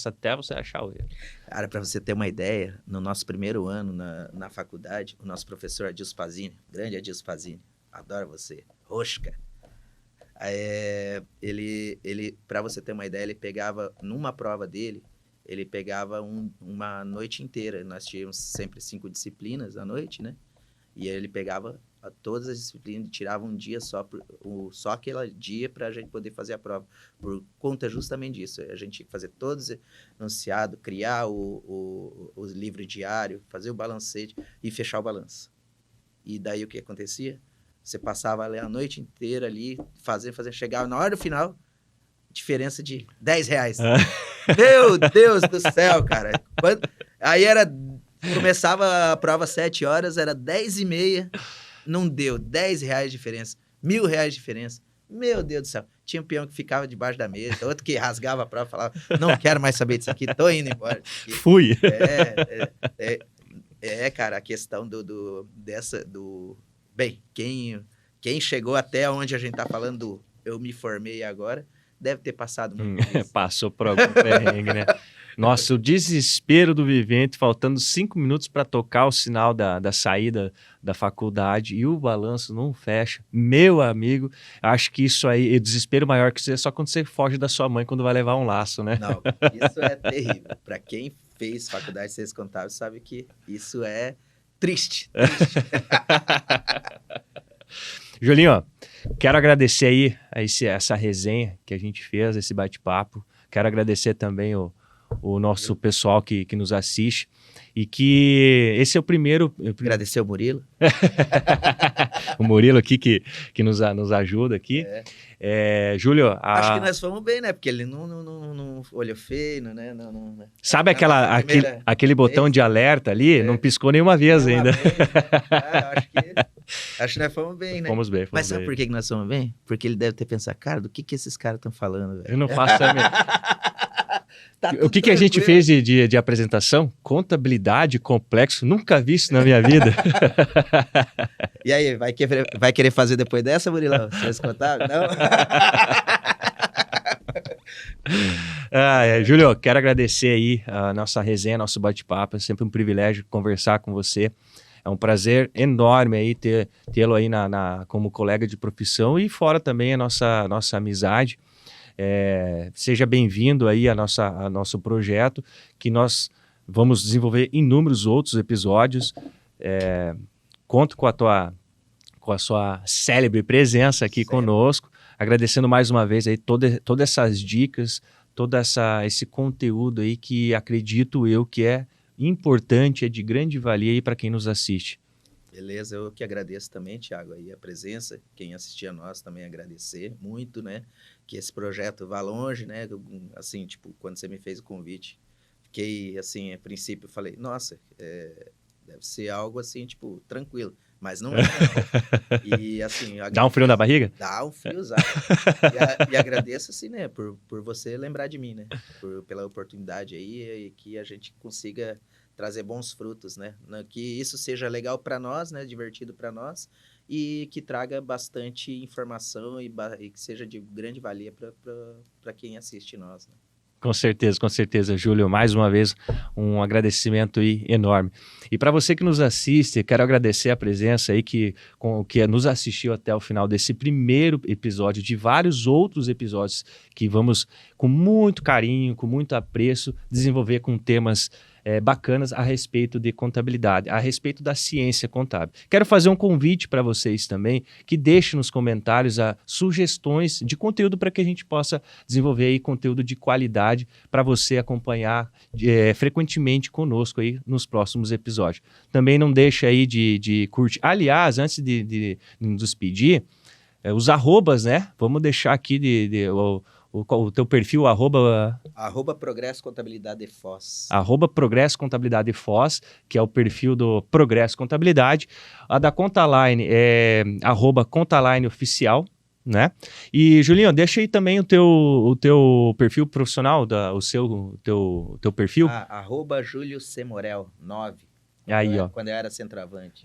até você achar o erro. Cara, para você ter uma ideia, no nosso primeiro ano na faculdade, o nosso professor Adilson Pazini, grande Adilson Pazini, adoro você, Rosca. Ele para você ter uma ideia, ele pegava, numa prova dele, ele pegava uma noite inteira. Nós tínhamos sempre 5 disciplinas à noite, né? E ele pegava todas as disciplinas e tirava um dia só aquele dia para a gente poder fazer a prova. Por conta justamente disso. A gente tinha que fazer todos enunciados, criar o livro diário, fazer o balancete e fechar o balanço. E daí o que acontecia? Você passava ali a noite inteira ali, chegava na hora do final, diferença de R$10. Meu Deus do céu, cara. Aí começava a prova às 7 horas, era 10h30, não deu, R$10 de diferença, R$1.000 de diferença. Meu Deus do céu. Tinha um peão que ficava debaixo da mesa, outro que rasgava a prova e falava, não quero mais saber disso aqui, tô indo embora. Fui. Cara, a questão Bem, quem chegou até onde a gente tá falando eu me formei agora, deve ter passado muito isso. Passou por algum perrengue, né? Nossa, o desespero do vivente, faltando 5 minutos para tocar o sinal da saída da faculdade e o balanço não fecha. Meu amigo, acho que isso aí, o desespero maior que isso é só quando você foge da sua mãe quando vai levar um laço, né? Não, isso é terrível. Para quem fez faculdade de ciências contábeis sabe que isso é triste. Julinho, quero agradecer aí essa resenha que a gente fez, esse bate-papo. Quero agradecer também o o nosso pessoal que nos assiste. E que esse é o primeiro... Agradecer o Murilo. O Murilo aqui que nos ajuda aqui. Júlio... Acho que nós fomos bem, né? Porque ele não olhou feio, né? Não. Sabe aquele botão de alerta ali? Não piscou nenhuma vez ainda. Acho que nós fomos bem, né? Fomos bem. Mas sabe por que nós fomos bem? Porque ele deve ter pensado, cara, do que esses caras estão falando, velho? Eu não faço também. O que a gente fez de apresentação? Contabilidade, complexo, nunca vi isso na minha vida. E aí, vai querer fazer depois dessa, Murilão? Vocês contaram? Não? Júlio, quero agradecer aí a nossa resenha, nosso bate-papo. É sempre um privilégio conversar com você. É um prazer enorme aí tê-lo aí como colega de profissão e fora também a nossa amizade. Seja bem-vindo aí a nosso projeto, que nós vamos desenvolver inúmeros outros episódios. Conto com a sua célebre presença aqui conosco, agradecendo mais uma vez aí todas essas dicas, esse conteúdo aí que acredito eu que é importante, é de grande valia aí para quem nos assiste. Beleza, eu que agradeço também, Thiago, aí a presença, quem assistir a nós também agradecer muito, né, que esse projeto vá longe, né, assim, tipo, quando você me fez o convite, fiquei, assim, a princípio, falei, nossa, deve ser algo, assim, tipo, tranquilo, mas não é, não. E, assim... Dá um frio na barriga? Dá um friozaço. E agradeço, assim, né, por você lembrar de mim, né, pela oportunidade aí, e que a gente consiga trazer bons frutos, né? Que isso seja legal para nós, né? Divertido para nós e que traga bastante informação e que seja de grande valia para quem assiste nós, né? Com certeza, Júlio. Mais uma vez, um agradecimento aí enorme. E para você que nos assiste, quero agradecer a presença aí que nos assistiu até o final desse primeiro episódio, de vários outros episódios que vamos, com muito carinho, com muito apreço, desenvolver com temas bacanas a respeito de contabilidade, a respeito da ciência contábil. Quero fazer um convite para vocês também, que deixem nos comentários sugestões de conteúdo para que a gente possa desenvolver aí conteúdo de qualidade para você acompanhar frequentemente conosco aí nos próximos episódios. Também não deixa aí de curtir. Aliás, antes de nos despedir, os arrobas, né? Vamos deixar aqui o teu perfil, arroba Progresso Contabilidade Foz. Progresso Contabilidade Foz, que é o perfil do Progresso Contabilidade. A da Contaline é @Contaline Oficial, né? E, Julinho, deixa aí também o teu perfil profissional, o teu perfil. Júlio C. Morel, 9. Aí, ó. Quando eu era centroavante.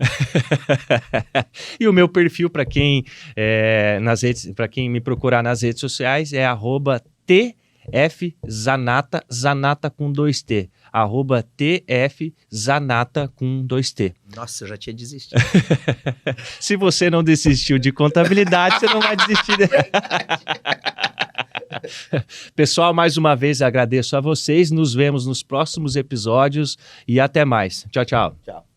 E o meu perfil, para quem me procurar nas redes sociais, é @TFZanata, Zanata com 2T. @TFZanata com 2T. Nossa, eu já tinha desistido. Se você não desistiu de contabilidade, você não vai desistir. Pessoal, mais uma vez agradeço a vocês. Nos vemos nos próximos episódios e até mais. Tchau, tchau. Tchau.